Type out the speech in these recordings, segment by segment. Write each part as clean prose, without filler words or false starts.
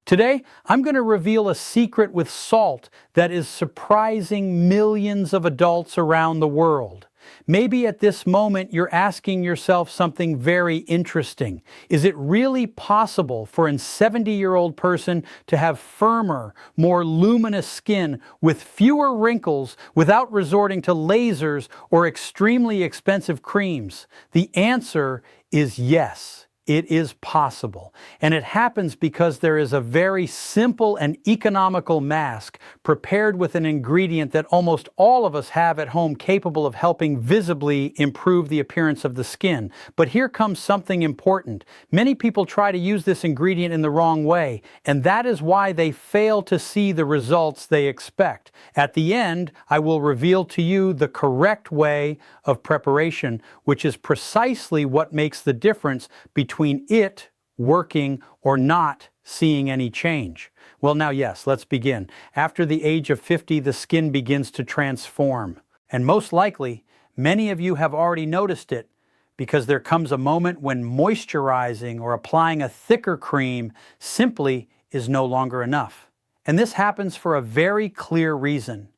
Today, I'm going to reveal a secret with salt that is surprising millions of adults around the world. Maybe at this moment you're asking yourself something very interesting. Is it really possible for a 70-year-old person to have firmer, more luminous skin with fewer wrinkles without resorting to lasers or extremely expensive creams? The answer is yes. It is possible, and it happens because there is a very simple and economical mask prepared with an ingredient that almost all of us have at home capable of helping visibly improve the appearance of the skin. But here comes something important. Many people try to use this ingredient in the wrong way, and that is why they fail to see the results they expect. At the end, I will reveal to you the correct way of preparation, which is precisely what makes the difference between it working or not seeing any change. Well, now, yes, let's begin. After the age of 50, the skin begins to transform. And most likely, many of you have already noticed it because there comes a moment when moisturizing or applying a thicker cream simply is no longer enough. And this happens for a very clear reason.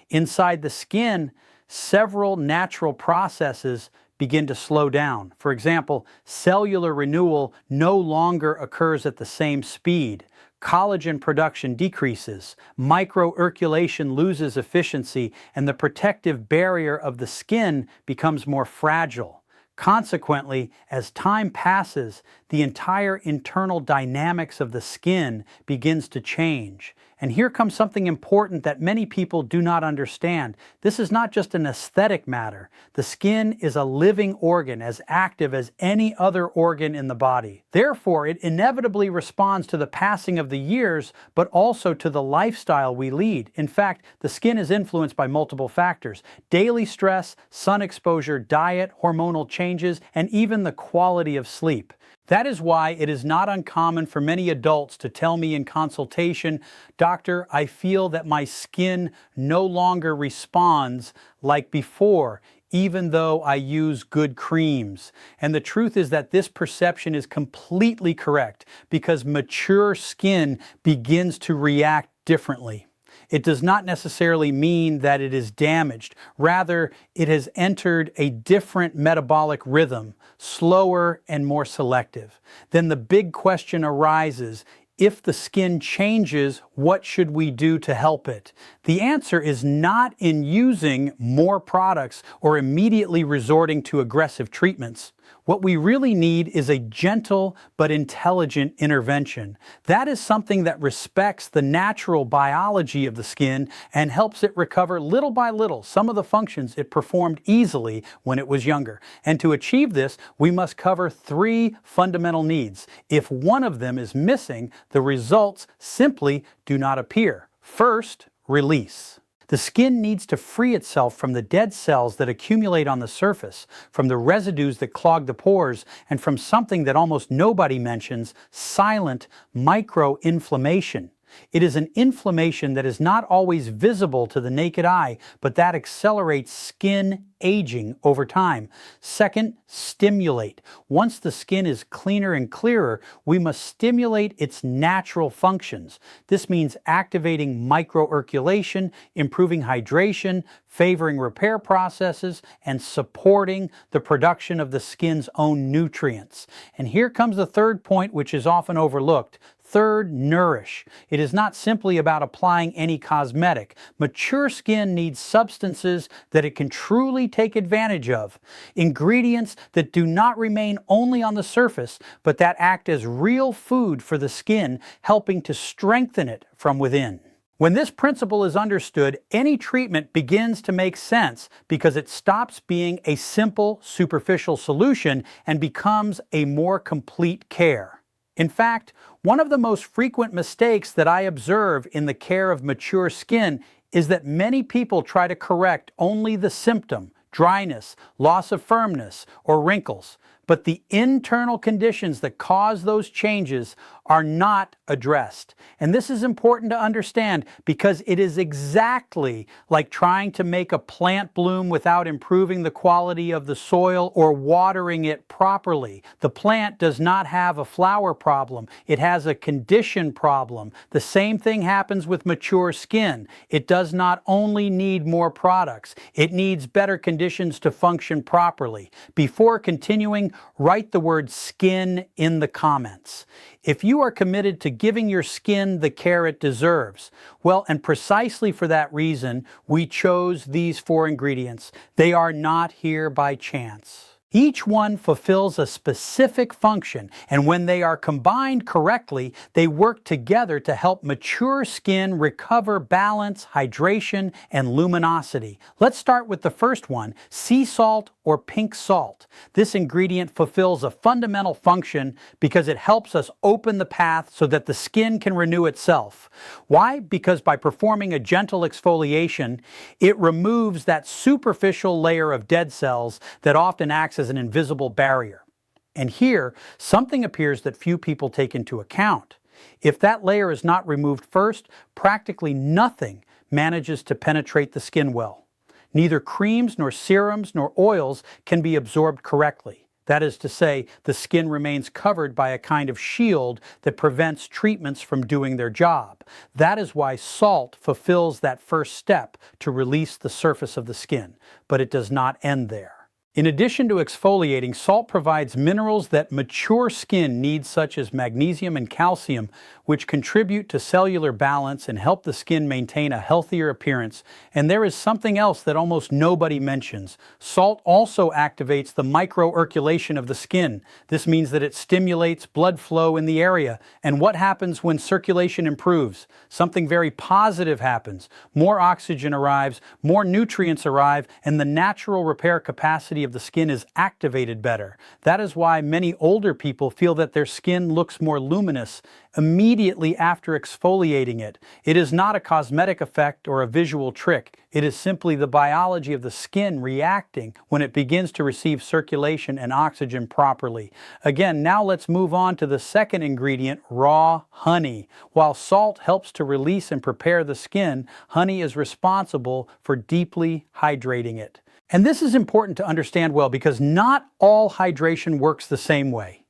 Inside the skin, several natural processes begin to slow down. For example, cellular renewal no longer occurs at the same speed. Collagen production decreases, microirculation loses efficiency, and the protective barrier of the skin becomes more fragile. Consequently, as time passes, the entire internal dynamics of the skin begins to change. And here comes something important that many people do not understand. This is not just an aesthetic matter. The skin is a living organ, as active as any other organ in the body. Therefore, it inevitably responds to the passing of the years, but also to the lifestyle we lead. In fact, the skin is influenced by multiple factors: daily stress, sun exposure, diet, hormonal changes, and even the quality of sleep. That is why it is not uncommon for many adults to tell me in consultation, "Doctor, I feel that my skin no longer responds like before, even though I use good creams." And the truth is that this perception is completely correct because mature skin begins to react differently. It does not necessarily mean that it is damaged. Rather, it has entered a different metabolic rhythm, slower and more selective. Then the big question arises: if the skin changes, what should we do to help it? The answer is not in using more products or immediately resorting to aggressive treatments. What we really need is a gentle but intelligent intervention. That is something that respects the natural biology of the skin and helps it recover little by little some of the functions it performed easily when it was younger. And to achieve this, we must cover three fundamental needs. If one of them is missing, the results simply do not appear. First, release. The skin needs to free itself from the dead cells that accumulate on the surface, from the residues that clog the pores, and from something that almost nobody mentions: silent microinflammation. It is an inflammation that is not always visible to the naked eye, but that accelerates skin aging over time. Second, stimulate. Once the skin is cleaner and clearer, we must stimulate its natural functions. This means activating microirculation, improving hydration, favoring repair processes, and supporting the production of the skin's own nutrients. And here comes the third point, which is often overlooked. Third, nourish. It is not simply about applying any cosmetic. Mature skin needs substances that it can truly take advantage of. Ingredients that do not remain only on the surface, but that act as real food for the skin, helping to strengthen it from within. When this principle is understood, any treatment begins to make sense because it stops being a simple, superficial solution and becomes a more complete care. In fact, one of the most frequent mistakes that I observe in the care of mature skin is that many people try to correct only the symptom: dryness, loss of firmness, or wrinkles. But the internal conditions that cause those changes are not addressed. And this is important to understand because it is exactly like trying to make a plant bloom without improving the quality of the soil or watering it properly. The plant does not have a flower problem. It has a condition problem. The same thing happens with mature skin. It does not only need more products, it needs better conditions to function properly. Before continuing, write the word skin in the comments. If you are committed to giving your skin the care it deserves, well, and precisely for that reason, we chose these 4 ingredients. They are not here by chance. Each one fulfills a specific function, and when they are combined correctly, they work together to help mature skin recover balance, hydration, and luminosity. Let's start with the first one, sea salt or pink salt. This ingredient fulfills a fundamental function because it helps us open the path so that the skin can renew itself. Why? Because by performing a gentle exfoliation, it removes that superficial layer of dead cells that often acts as an invisible barrier. And here, something appears that few people take into account. If that layer is not removed first, practically nothing manages to penetrate the skin well. Neither creams nor serums nor oils can be absorbed correctly. That is to say, the skin remains covered by a kind of shield that prevents treatments from doing their job. That is why salt fulfills that first step to release the surface of the skin, but it does not end there. In addition to exfoliating, salt provides minerals that mature skin needs, such as magnesium and calcium, which contribute to cellular balance and help the skin maintain a healthier appearance. And there is something else that almost nobody mentions. Salt also activates the microirculation of the skin. This means that it stimulates blood flow in the area. And what happens when circulation improves? Something very positive happens. More oxygen arrives, more nutrients arrive, and the natural repair capacity of the skin is activated better. That is why many older people feel that their skin looks more luminous immediately after exfoliating it. It is not a cosmetic effect or a visual trick. It is simply the biology of the skin reacting when it begins to receive circulation and oxygen properly. Again, now let's move on to the second ingredient, raw honey. While salt helps to release and prepare the skin, honey is responsible for deeply hydrating it. And this is important to understand well because not all hydration works the same way.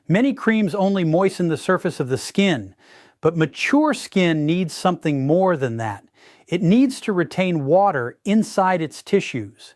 Many creams only moisten the surface of the skin, but mature skin needs something more than that. It needs to retain water inside its tissues.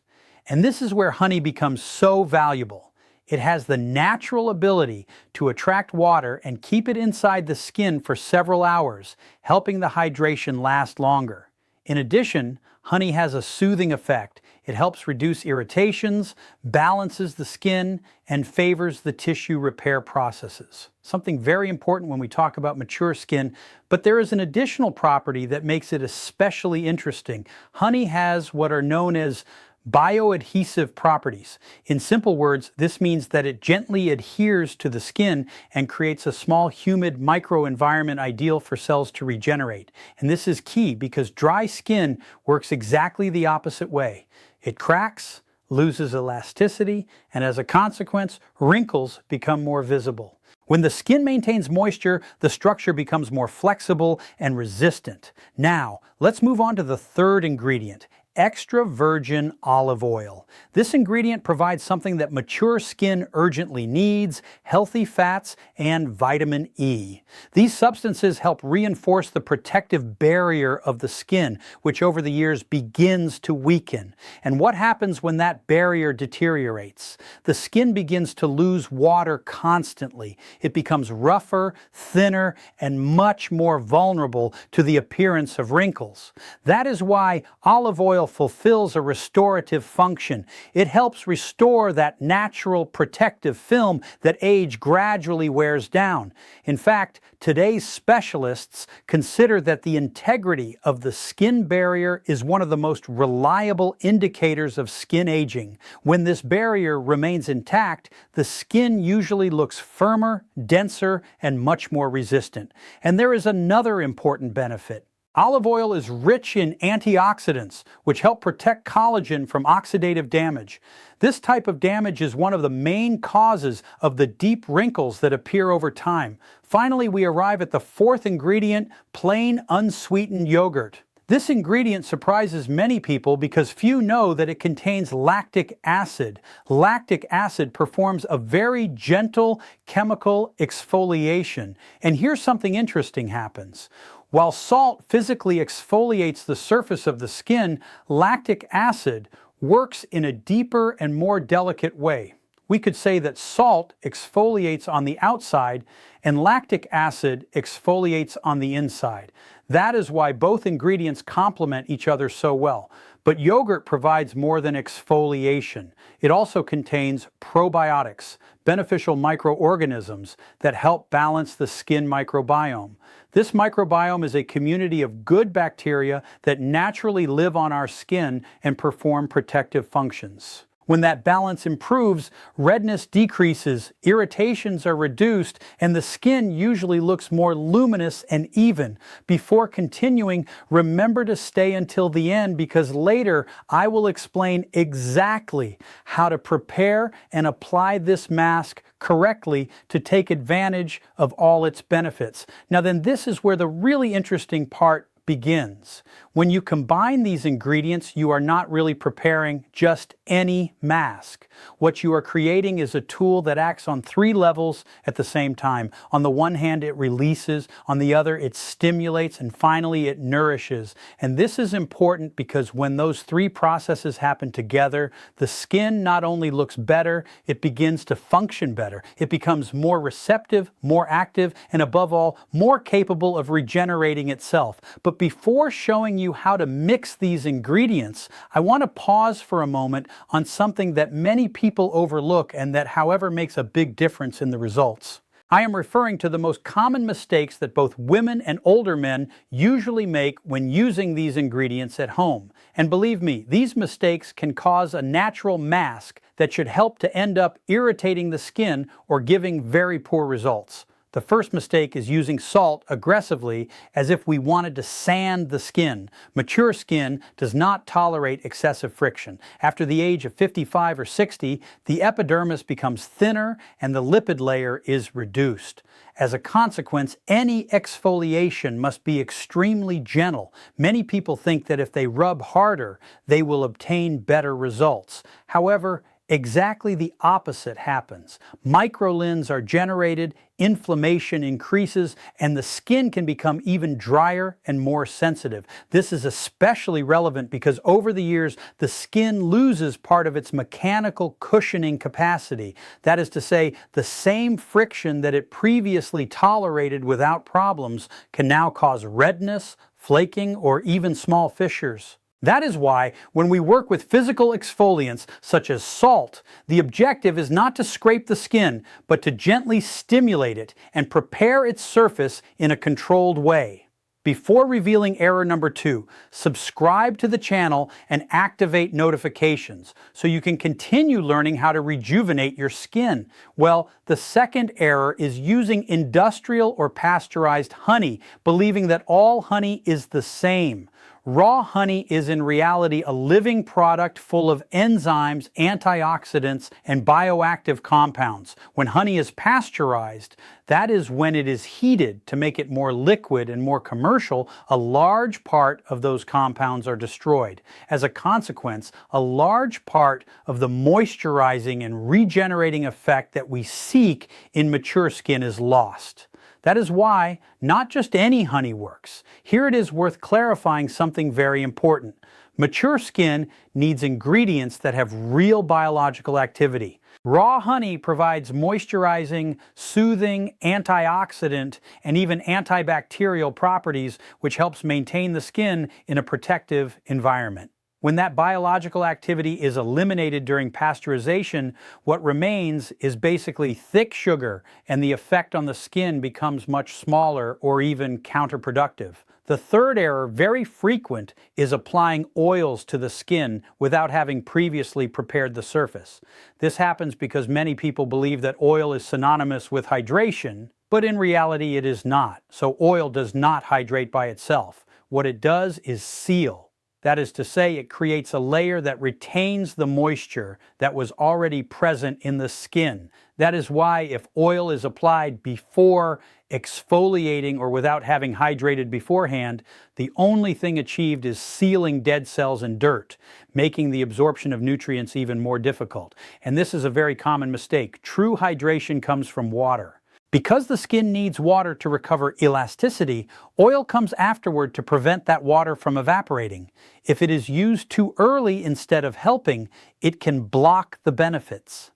And this is where honey becomes so valuable. It has the natural ability to attract water and keep it inside the skin for several hours, helping the hydration last longer. In addition, honey has a soothing effect. It helps reduce irritations, balances the skin, and favors the tissue repair processes. Something very important when we talk about mature skin, but there is an additional property that makes it especially interesting. Honey has what are known as bioadhesive properties. In simple words, this means that it gently adheres to the skin and creates a small humid microenvironment ideal for cells to regenerate. And this is key because dry skin works exactly the opposite way. It cracks, loses elasticity, and as a consequence, wrinkles become more visible. When the skin maintains moisture, the structure becomes more flexible and resistant. Now, let's move on to the third ingredient, extra virgin olive oil. This ingredient provides something that mature skin urgently needs, healthy fats and vitamin E. These substances help reinforce the protective barrier of the skin, which over the years begins to weaken. And what happens when that barrier deteriorates? The skin begins to lose water constantly. It becomes rougher, thinner, and much more vulnerable to the appearance of wrinkles. That is why olive oil fulfills a restorative function. It helps restore that natural protective film that age gradually wears down. In fact, today's specialists consider that the integrity of the skin barrier is one of the most reliable indicators of skin aging. When this barrier remains intact, the skin usually looks firmer, denser, and much more resistant. And there is another important benefit. Olive oil is rich in antioxidants, which help protect collagen from oxidative damage. This type of damage is one of the main causes of the deep wrinkles that appear over time. Finally, we arrive at the fourth ingredient, plain unsweetened yogurt. This ingredient surprises many people because few know that it contains lactic acid. Lactic acid performs a very gentle chemical exfoliation. And here's something interesting happens. While salt physically exfoliates the surface of the skin, lactic acid works in a deeper and more delicate way. We could say that salt exfoliates on the outside and lactic acid exfoliates on the inside. That is why both ingredients complement each other so well. But yogurt provides more than exfoliation. It also contains probiotics, beneficial microorganisms that help balance the skin microbiome. This microbiome is a community of good bacteria that naturally live on our skin and perform protective functions. When that balance improves, redness decreases, irritations are reduced, and the skin usually looks more luminous and even. Before continuing, remember to stay until the end because later I will explain exactly how to prepare and apply this mask correctly to take advantage of all its benefits. Now then, this is where the really interesting part begins. When you combine these ingredients, you are not really preparing just any mask. What you are creating is a tool that acts on three levels at the same time. On the one hand, it releases, on the other, it stimulates, and finally, it nourishes. And this is important because when those three processes happen together, the skin not only looks better, it begins to function better. It becomes more receptive, more active, and above all, more capable of regenerating itself. But before showing you how to mix these ingredients, I want to pause for a moment on something that many people overlook and that, however, makes a big difference in the results. I am referring to the most common mistakes that both women and older men usually make when using these ingredients at home. And believe me, these mistakes can cause a natural mask that should help to end up irritating the skin or giving very poor results. The first mistake is using salt aggressively as if we wanted to sand the skin. Mature skin does not tolerate excessive friction. After the age of 55 or 60, the epidermis becomes thinner and the lipid layer is reduced. As a consequence, any exfoliation must be extremely gentle. Many people think that if they rub harder, they will obtain better results. However, exactly the opposite happens. Microlins are generated, inflammation increases, and the skin can become even drier and more sensitive. This is especially relevant because over the years, the skin loses part of its mechanical cushioning capacity. That is to say, the same friction that it previously tolerated without problems can now cause redness, flaking, or even small fissures. That is why, when we work with physical exfoliants, such as salt, the objective is not to scrape the skin, but to gently stimulate it and prepare its surface in a controlled way. Before revealing error number 2, subscribe to the channel and activate notifications so you can continue learning how to rejuvenate your skin. Well, the second error is using industrial or pasteurized honey, believing that all honey is the same. Raw honey is in reality a living product full of enzymes, antioxidants, and bioactive compounds. When honey is pasteurized, that is when it is heated to make it more liquid and more commercial, a large part of those compounds are destroyed. As a consequence, a large part of the moisturizing and regenerating effect that we seek in mature skin is lost. That is why not just any honey works. Here it is worth clarifying something very important. Mature skin needs ingredients that have real biological activity. Raw honey provides moisturizing, soothing, antioxidant, and even antibacterial properties, which helps maintain the skin in a protective environment. When that biological activity is eliminated during pasteurization, what remains is basically thick sugar, and the effect on the skin becomes much smaller or even counterproductive. The third error, very frequent, is applying oils to the skin without having previously prepared the surface. This happens because many people believe that oil is synonymous with hydration, but in reality it is not. So oil does not hydrate by itself. what it does is seal. That is to say, it creates a layer that retains the moisture that was already present in the skin. That is why if oil is applied before exfoliating or without having hydrated beforehand, the only thing achieved is sealing dead cells and dirt, making the absorption of nutrients even more difficult. And this is a very common mistake. True hydration comes from water. Because the skin needs water to recover elasticity, oil comes afterward to prevent that water from evaporating. If it is used too early instead of helping, it can block the benefits.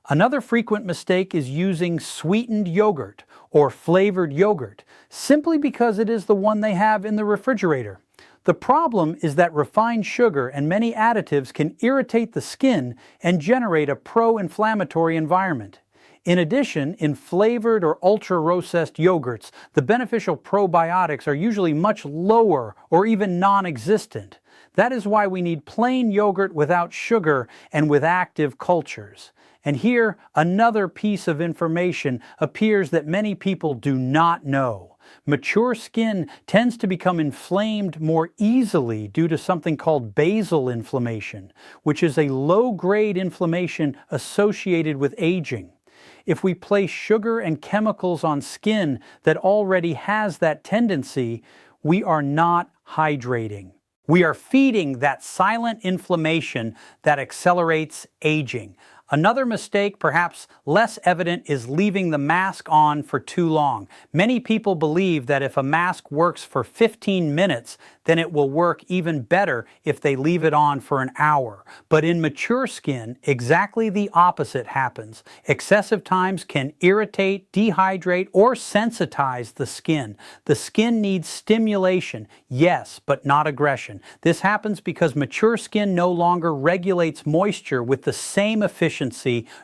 Another frequent mistake is using sweetened yogurt or flavored yogurt, simply because it is the one they have in the refrigerator. The problem is that refined sugar and many additives can irritate the skin and generate a pro-inflammatory environment. In addition, in flavored or ultra-processed yogurts, the beneficial probiotics are usually much lower or even non-existent. That is why we need plain yogurt without sugar and with active cultures. And here, another piece of information appears that many people do not know. Mature skin tends to become inflamed more easily due to something called basal inflammation, which is a low-grade inflammation associated with aging. If we place sugar and chemicals on skin that already has that tendency, we are not hydrating. We are feeding that silent inflammation that accelerates aging. Another mistake, perhaps less evident, is leaving the mask on for too long. Many people believe that if a mask works for 15 minutes, then it will work even better if they leave it on for an hour. But in mature skin, exactly the opposite happens. Excessive times can irritate, dehydrate, or sensitize the skin. The skin needs stimulation, yes, but not aggression. This happens because mature skin no longer regulates moisture with the same efficiency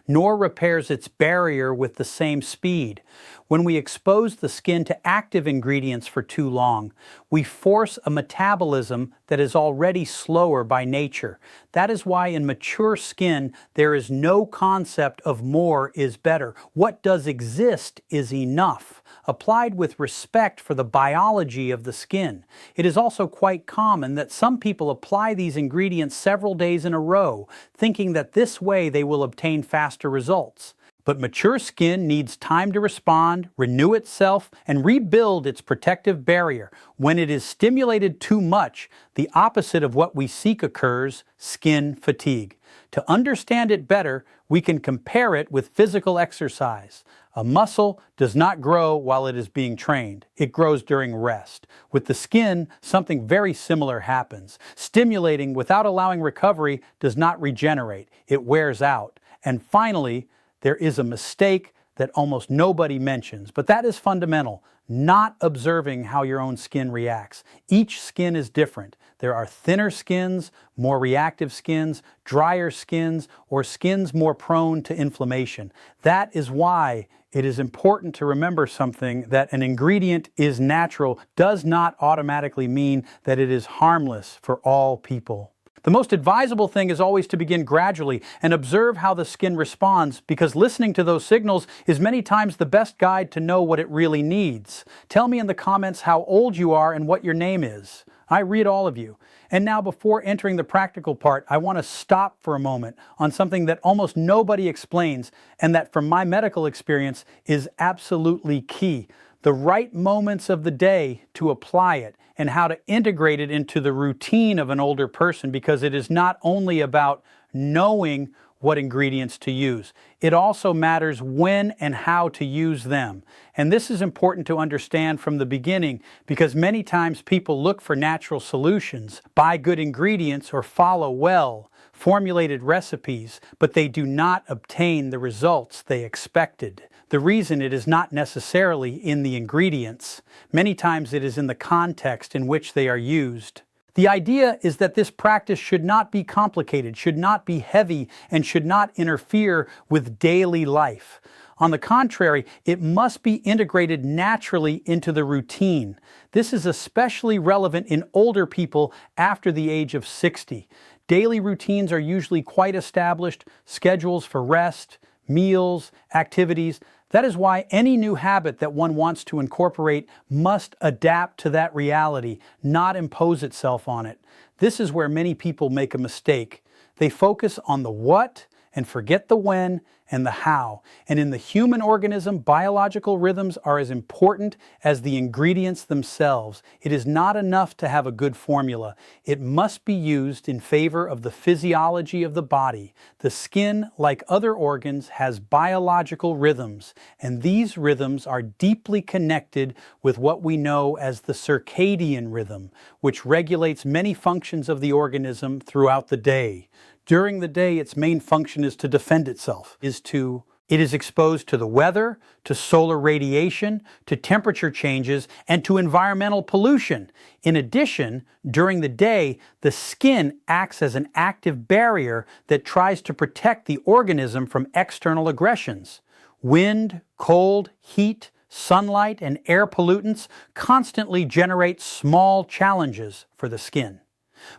nor repairs its barrier with the same speed. When we expose the skin to active ingredients for too long, we force a metabolism that is already slower by nature. That is why in mature skin there is no concept of more is better. What does exist is enough, applied with respect for the biology of the skin. It is also quite common that some people apply these ingredients several days in a row, thinking that this way they will obtain faster results. But mature skin needs time to respond, renew itself, and rebuild its protective barrier. When it is stimulated too much, the opposite of what we seek occurs: skin fatigue. To understand it better, we can compare it with physical exercise. A muscle does not grow while it is being trained. It grows during rest. With the skin, something very similar happens. Stimulating without allowing recovery does not regenerate. It wears out. And finally, there is a mistake that almost nobody mentions, but that is fundamental: not observing how your own skin reacts. Each skin is different. There are thinner skins, more reactive skins, drier skins, or skins more prone to inflammation. That is why it is important to remember something: that an ingredient is natural does not automatically mean that it is harmless for all people. The most advisable thing is always to begin gradually and observe how the skin responds, because listening to those signals is many times the best guide to know what it really needs. Tell me in the comments how old you are and what your name is. I read all of you. And now, before entering the practical part, I want to stop for a moment on something that almost nobody explains, and that from my medical experience is absolutely key: the right moments of the day to apply it, and how to integrate it into the routine of an older person, because it is not only about knowing what ingredients to use. It also matters when and how to use them. And this is important to understand from the beginning, because many times people look for natural solutions, buy good ingredients, or follow well formulated recipes, but they do not obtain the results they expected. The reason it is not necessarily in the ingredients. Many times it is in the context in which they are used. The idea is that this practice should not be complicated, should not be heavy, and should not interfere with daily life. On the contrary, it must be integrated naturally into the routine. This is especially relevant in older people after the age of 60. Daily routines are usually quite established: schedules for rest, meals, activities That is why any new habit that one wants to incorporate must adapt to that reality, not impose itself on it. This is where many people make a mistake. They focus on the what and forget the when and the how. And in the human organism, biological rhythms are as important as the ingredients themselves. It is not enough to have a good formula. It must be used in favor of the physiology of the body. The skin, like other organs, has biological rhythms, and these rhythms are deeply connected with what we know as the circadian rhythm, which regulates many functions of the organism throughout the day. During the day, its main function is to defend itself. It is exposed to the weather, to solar radiation, to temperature changes, and to environmental pollution. In addition, during the day, the skin acts as an active barrier that tries to protect the organism from external aggressions. Wind, cold, heat, sunlight, and air pollutants constantly generate small challenges for the skin.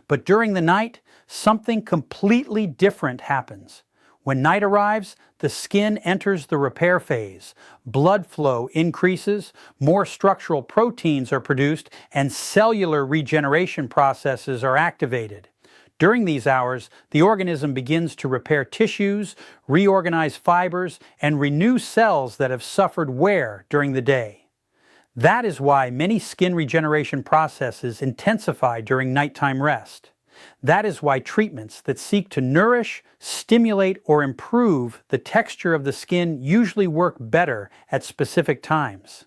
But during the night, something completely different happens. When night arrives, the skin enters the repair phase. Blood flow increases, more structural proteins are produced, and cellular regeneration processes are activated. During these hours, the organism begins to repair tissues, reorganize fibers, and renew cells that have suffered wear during the day. That is why many skin regeneration processes intensify during nighttime rest. That is why treatments that seek to nourish, stimulate, or improve the texture of the skin usually work better at specific times.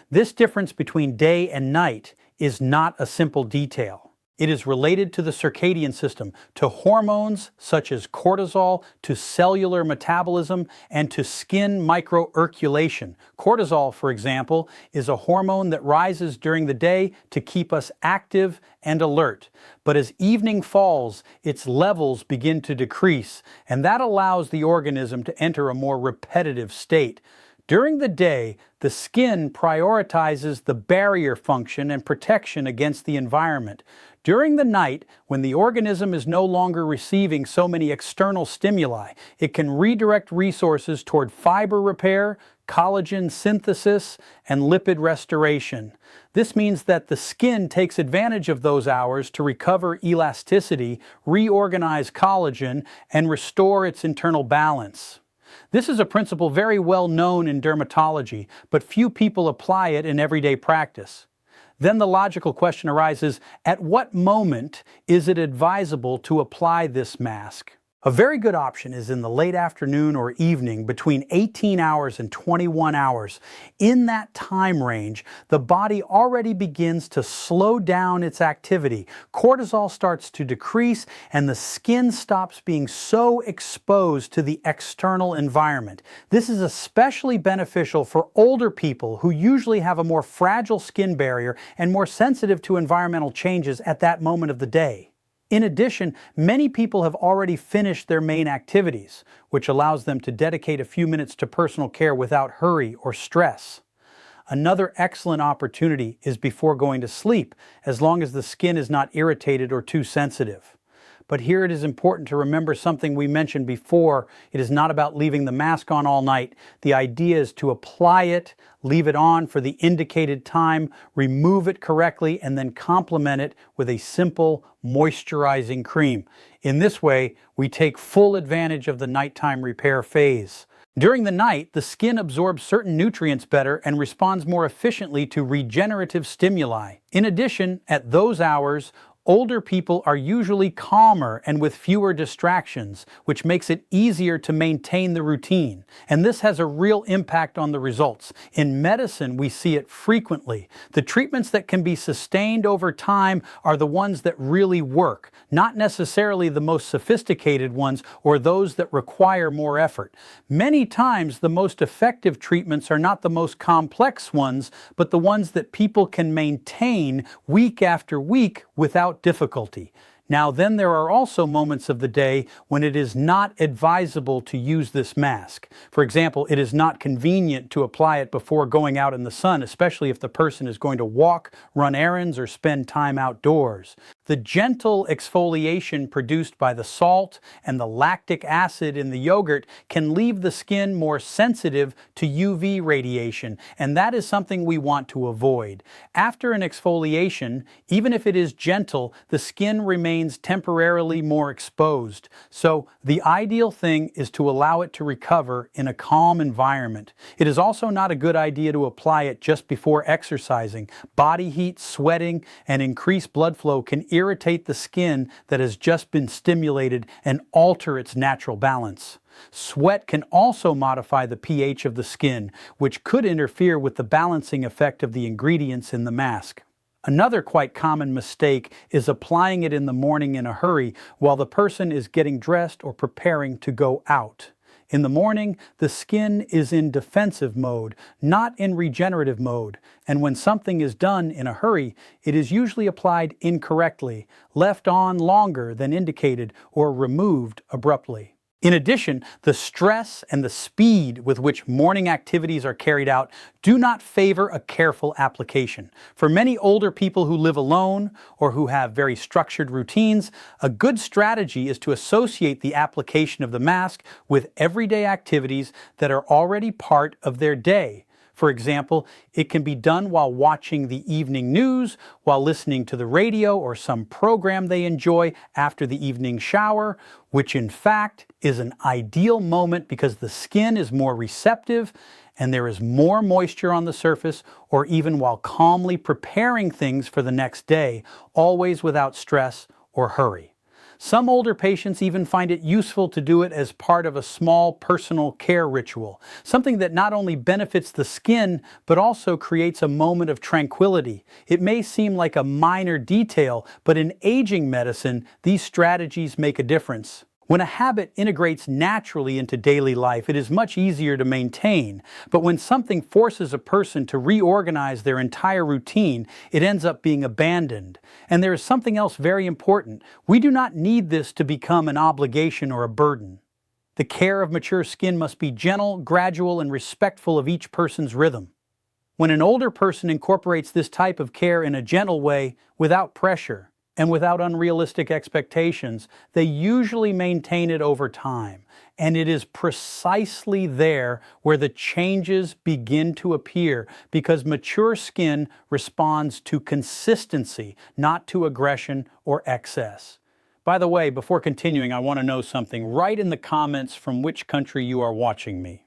This difference between day and night is not a simple detail. It is related to the circadian system, to hormones such as cortisol, to cellular metabolism, and to skin microirculation. Cortisol, for example, is a hormone that rises during the day to keep us active and alert. But as evening falls, its levels begin to decrease, and that allows the organism to enter a more repetitive state. During the day, the skin prioritizes the barrier function and protection against the environment. During the night, when the organism is no longer receiving so many external stimuli, it can redirect resources toward fiber repair, collagen synthesis, and lipid restoration. This means that the skin takes advantage of those hours to recover elasticity, reorganize collagen, and restore its internal balance. This is a principle very well known in dermatology, but few people apply it in everyday practice. Then the logical question arises, at what moment is it advisable to apply this mask? A very good option is in the late afternoon or evening between 18 hours and 21 hours. In that time range, the body already begins to slow down its activity. Cortisol starts to decrease and the skin stops being so exposed to the external environment. This is especially beneficial for older people who usually have a more fragile skin barrier and more sensitive to environmental changes at that moment of the day. In addition, many people have already finished their main activities, which allows them to dedicate a few minutes to personal care without hurry or stress. Another excellent opportunity is before going to sleep, as long as the skin is not irritated or too sensitive. But here it is important to remember something we mentioned before. It is not about leaving the mask on all night. The idea is to apply it, leave it on for the indicated time, remove it correctly, and then complement it with a simple moisturizing cream. In this way, we take full advantage of the nighttime repair phase. During the night, the skin absorbs certain nutrients better and responds more efficiently to regenerative stimuli. In addition, at those hours, older people are usually calmer and with fewer distractions, which makes it easier to maintain the routine. And this has a real impact on the results. In medicine, we see it frequently. The treatments that can be sustained over time are the ones that really work, not necessarily the most sophisticated ones or those that require more effort. Many times, the most effective treatments are not the most complex ones, but the ones that people can maintain week after week without difficulty. Now, then there are also moments of the day when it is not advisable to use this mask. For example, it is not convenient to apply it before going out in the sun, especially if the person is going to walk, run errands, or spend time outdoors. The gentle exfoliation produced by the salt and the lactic acid in the yogurt can leave the skin more sensitive to UV radiation, and that is something we want to avoid. After an exfoliation, even if it is gentle, the skin remains temporarily more exposed. So the ideal thing is to allow it to recover in a calm environment. It is also not a good idea to apply it just before exercising. Body heat, sweating, and increased blood flow can irritate the skin that has just been stimulated and alter its natural balance. Sweat can also modify the pH of the skin, which could interfere with the balancing effect of the ingredients in the mask. Another quite common mistake is applying it in the morning in a hurry while the person is getting dressed or preparing to go out. In the morning, the skin is in defensive mode, not in regenerative mode, and when something is done in a hurry, it is usually applied incorrectly, left on longer than indicated, or removed abruptly. In addition, the stress and the speed with which morning activities are carried out do not favor a careful application. For many older people who live alone or who have very structured routines, a good strategy is to associate the application of the mask with everyday activities that are already part of their day. For example, it can be done while watching the evening news, while listening to the radio or some program they enjoy after the evening shower, which in fact is an ideal moment because the skin is more receptive and there is more moisture on the surface, or even while calmly preparing things for the next day, always without stress or hurry. Some older patients even find it useful to do it as part of a small personal care ritual, something that not only benefits the skin, but also creates a moment of tranquility. It may seem like a minor detail, but in aging medicine, these strategies make a difference. When a habit integrates naturally into daily life, it is much easier to maintain. But when something forces a person to reorganize their entire routine, it ends up being abandoned. And there is something else very important. We do not need this to become an obligation or a burden. The care of mature skin must be gentle, gradual, and respectful of each person's rhythm. When an older person incorporates this type of care in a gentle way, without pressure, and without unrealistic expectations, they usually maintain it over time. And it is precisely there where the changes begin to appear, because mature skin responds to consistency, not to aggression or excess. By the way, before continuing, I want to know something. Write in the comments from which country you are watching me.